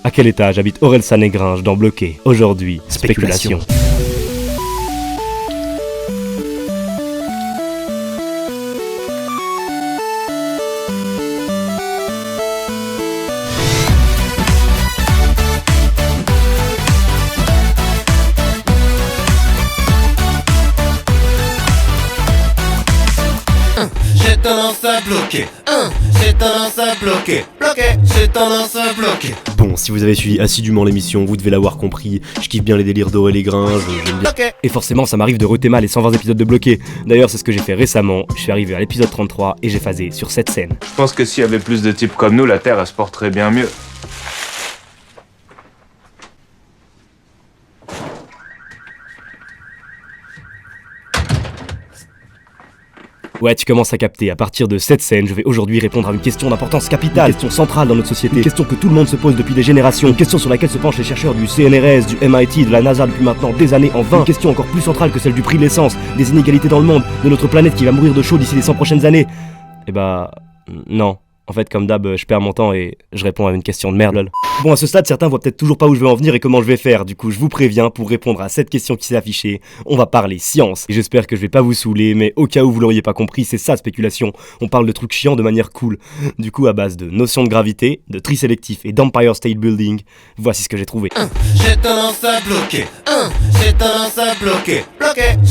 À quel étage habite Orelsan et Gringe dans Bloqué? Aujourd'hui, spéculation. J'ai tendance à bloquer, j'ai tendance à bloquer, j'ai tendance à bloquer. Bon, si vous avez suivi assidûment l'émission, vous devez l'avoir compris, je kiffe bien les délires d'Aurel et Gringe, j'aime bien. Et forcément, ça m'arrive de retéma les 120 épisodes de Bloqué. D'ailleurs, c'est ce que j'ai fait récemment, je suis arrivé à l'épisode 33 et j'ai phasé sur cette scène. Je pense que s'il y avait plus de types comme nous, la Terre elle se porterait bien mieux. Ouais, tu commences à capter, à partir de cette scène, je vais aujourd'hui répondre à une question d'importance capitale, une question centrale dans notre société, une question que tout le monde se pose depuis des générations, une question sur laquelle se penchent les chercheurs du CNRS, du MIT, de la NASA depuis maintenant des années en vain, une question encore plus centrale que celle du prix de l'essence, des inégalités dans le monde, de notre planète qui va mourir de chaud d'ici les 100 prochaines années. Eh bah, non. En fait, comme d'hab, je perds mon temps et je réponds à une question de merde, lol. Bon, à ce stade, certains voient peut-être toujours pas où je veux en venir et comment je vais faire. Du coup, je vous préviens, pour répondre à cette question qui s'est affichée, on va parler science. Et j'espère que je vais pas vous saouler, mais au cas où vous l'auriez pas compris, c'est ça, spéculation. On parle de trucs chiants de manière cool. Du coup, à base de notions de gravité, de tri sélectif et d'Empire State Building, voici ce que j'ai trouvé. J'ai tendance à bloquer, j'ai tendance à bloquer,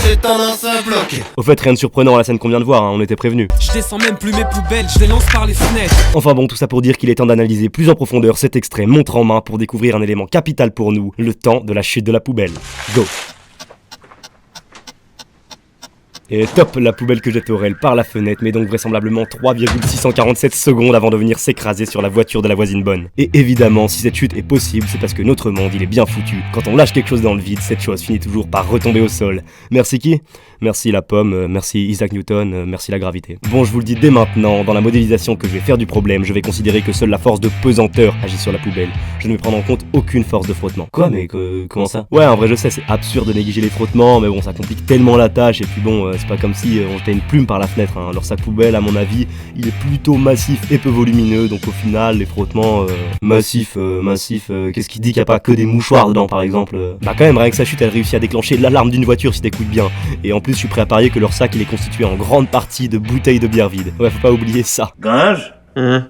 j'ai tendance à bloquer. Au fait, rien de surprenant à la scène qu'on vient de voir, hein, on était prévenus. Je descends même plus mes poubelles, je les lance par les fenêtres. Enfin bon, tout ça pour dire qu'il est temps d'analyser plus en profondeur cet extrait montre en main pour découvrir un élément capital pour nous, le temps de la chute de la poubelle. Go! Et top, la poubelle que jette Aurel par la fenêtre met donc vraisemblablement 3,647 secondes avant de venir s'écraser sur la voiture de la voisine bonne. Et évidemment, si cette chute est possible, c'est parce que notre monde, il est bien foutu. Quand on lâche quelque chose dans le vide, cette chose finit toujours par retomber au sol. Merci qui? Merci la pomme, merci Isaac Newton, merci la gravité. Bon, je vous le dis dès maintenant, dans la modélisation que je vais faire du problème, je vais considérer que seule la force de pesanteur agit sur la poubelle. Je ne vais prendre en compte aucune force de frottement. Quoi, mais comment ça? Ouais, en vrai, je sais, c'est absurde de négliger les frottements, mais bon, ça complique tellement la tâche, et puis bon, c'est pas comme si on jetait une plume par la fenêtre, hein. Leur sac poubelle, à mon avis, il est plutôt massif et peu volumineux, donc au final, les frottements massifs, qu'est-ce qui dit qu'il n'y a pas que des mouchoirs dedans, par exemple? Bah quand même, rien que sa chute, elle réussit à déclencher l'alarme d'une voiture si t'écoutes bien. Et en plus, je suis prêt à parier que leur sac, il est constitué en grande partie de bouteilles de bière vides. Ouais, faut pas oublier ça. Gringe,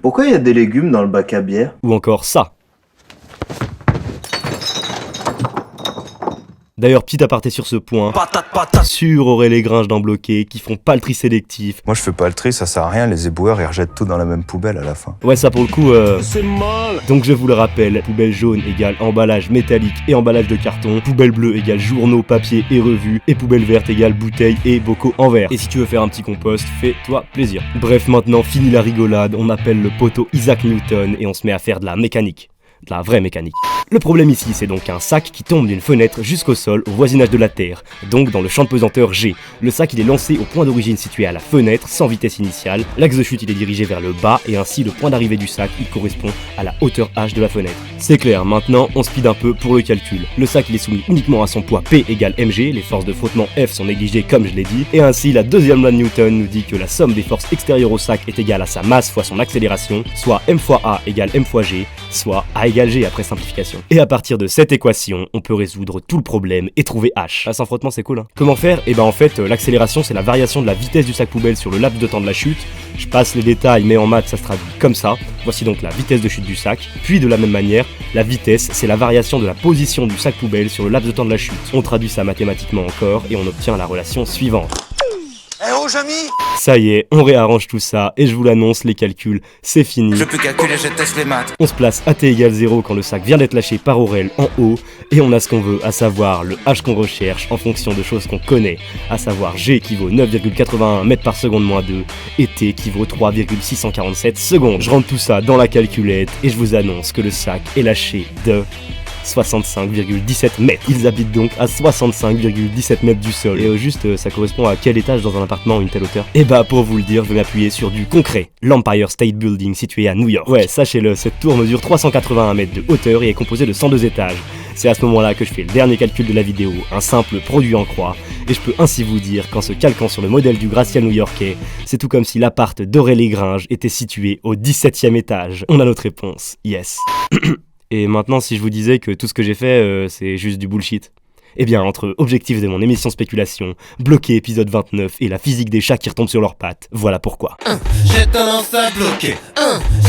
pourquoi il y a des légumes dans le bac à bière? Ou encore ça. D'ailleurs, petit aparté sur ce point, sur Aurel et Gringe dans Bloqué, qui font pas le tri sélectif. Moi je fais pas le tri, ça sert à rien, les éboueurs ils rejettent tout dans la même poubelle à la fin. Ouais, ça pour le coup, c'est mal. Donc je vous le rappelle, poubelle jaune égale emballage métallique et emballage de carton, poubelle bleue égale journaux, papier et revues, et poubelle verte égale bouteilles et bocaux en verre. Et si tu veux faire un petit compost, fais-toi plaisir. Bref, maintenant fini la rigolade, on appelle le poteau Isaac Newton et on se met à faire de la mécanique. De la vraie mécanique. Le problème ici, c'est donc un sac qui tombe d'une fenêtre jusqu'au sol, au voisinage de la Terre, donc dans le champ de pesanteur G. Le sac, il est lancé au point d'origine situé à la fenêtre, sans vitesse initiale. L'axe de chute, il est dirigé vers le bas, et ainsi le point d'arrivée du sac, il correspond à la hauteur H de la fenêtre. C'est clair, maintenant, on speed un peu pour le calcul. Le sac, il est soumis uniquement à son poids P égale mg, les forces de frottement F sont négligées comme je l'ai dit, et ainsi la deuxième loi de Newton nous dit que la somme des forces extérieures au sac est égale à sa masse fois son accélération, soit m fois A égale m fois g, soit A égale g après simplification. Et à partir de cette équation, on peut résoudre tout le problème et trouver H. Ah, sans frottement, c'est cool, hein. Comment faire? Et ben en fait, l'accélération, c'est la variation de la vitesse du sac poubelle sur le laps de temps de la chute. Je passe les détails, mais en maths, ça se traduit comme ça. Voici donc la vitesse de chute du sac. Puis de la même manière, la vitesse, c'est la variation de la position du sac poubelle sur le laps de temps de la chute. On traduit ça mathématiquement encore et on obtient la relation suivante. Eh oh, Jamy! Ça y est, on réarrange tout ça, et je vous l'annonce, les calculs, c'est fini. Je peux calculer, je teste les maths. On se place à t égale 0 quand le sac vient d'être lâché par Aurel en haut, et on a ce qu'on veut, à savoir le h qu'on recherche en fonction de choses qu'on connaît, à savoir g qui vaut 9,81 mètres par seconde moins 2, et t qui vaut 3,647 secondes. Je rentre tout ça dans la calculette, et je vous annonce que le sac est lâché de 65,17 mètres. Ils habitent donc à 65,17 mètres du sol. Et juste, ça correspond à quel étage dans un appartement à une telle hauteur? Et bah, pour vous le dire, je vais m'appuyer sur du concret. L'Empire State Building, situé à New York. Ouais, sachez-le, cette tour mesure 381 mètres de hauteur et est composée de 102 étages. C'est à ce moment-là que je fais le dernier calcul de la vidéo, un simple produit en croix, et je peux ainsi vous dire qu'en se calquant sur le modèle du gratte-ciel new-yorkais, c'est tout comme si l'appart d'Aurel et Gringe était situé au 17e étage. On a notre réponse, yes. Et maintenant, si je vous disais que tout ce que j'ai fait, c'est juste du bullshit. Eh bien, entre objectifs de mon émission Spéculation, Bloqué épisode 29 et la physique des chats qui retombent sur leurs pattes, voilà pourquoi. J'ai tendance à bloquer.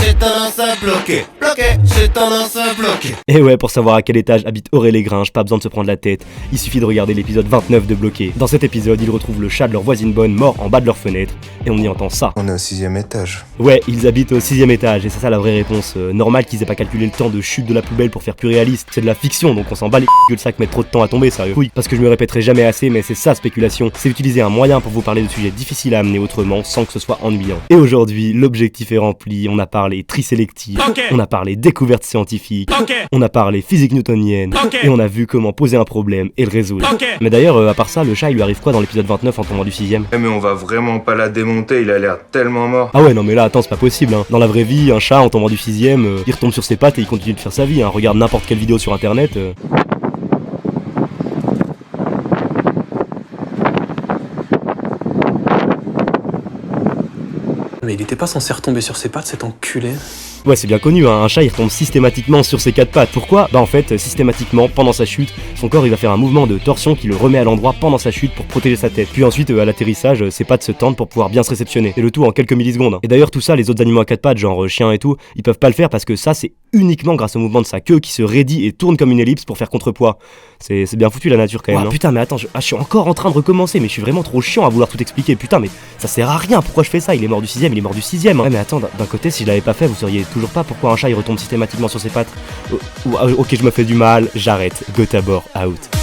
J'ai tendance à bloquer. Bloquer, j'ai tendance à bloquer. Et ouais, pour savoir à quel étage habite Aurélien Gringe, pas besoin de se prendre la tête, il suffit de regarder l'épisode 29 de Bloqué. Dans cet épisode, ils retrouvent le chat de leur voisine bonne mort en bas de leur fenêtre, et on y entend ça. On est au 6ème étage. Ouais, ils habitent au 6ème étage, et c'est ça la vraie réponse. Normal qu'ils aient pas calculé le temps de chute de la poubelle pour faire plus réaliste. C'est de la fiction, donc on s'en bat les que le sac mette trop de temps à tomber, sérieux. Oui, parce que je me répéterai jamais assez, mais c'est ça Spéculation. C'est utiliser un moyen pour vous parler de sujets difficiles à amener autrement, sans que ce soit ennuyant. Et aujourd'hui, l'objectif est rempli, on a parlé tri sélectif, on a parlé découverte scientifique, on a parlé physique newtonienne, et on a vu comment poser un problème et le résoudre. Mais d'ailleurs, à part ça, le chat il lui arrive quoi dans l'épisode 29 en tombant du 6ème? Eh mais on va vraiment pas la démonter, il a l'air tellement mort. Ah ouais, non mais là, attends, c'est pas possible, hein. Dans la vraie vie, un chat en tombant du 6ème, il retombe sur ses pattes et il continue de faire sa vie, hein. Regarde n'importe quelle vidéo sur internet. Mais il était pas censé retomber sur ses pattes, cet enculé. Ouais, c'est bien connu, hein. Un chat il retombe systématiquement sur ses quatre pattes. Pourquoi? Bah en fait, systématiquement, pendant sa chute, son corps il va faire un mouvement de torsion qui le remet à l'endroit pendant sa chute pour protéger sa tête. Puis ensuite, à l'atterrissage, ses pattes se tendent pour pouvoir bien se réceptionner. Et le tout en quelques millisecondes, hein. Et d'ailleurs, tout ça, les autres animaux à quatre pattes, genre chiens et tout, ils peuvent pas le faire parce que ça, c'est uniquement grâce au mouvement de sa queue qui se raidit et tourne comme une ellipse pour faire contrepoids. C'est bien foutu la nature quand même, non? Putain, mais attends, je suis encore en train de recommencer, mais je suis vraiment trop chiant à vouloir tout expliquer. Putain, mais ça sert à rien, pourquoi je fais ça? Il est mort du 6ème, il est mort du 6ème. Hein. Ouais, mais attends, d'un côté, si je l'avais pas fait, vous sauriez toujours pas pourquoi un chat il retombe systématiquement sur ses pattes. Ok, je me fais du mal, j'arrête. Gotabor out.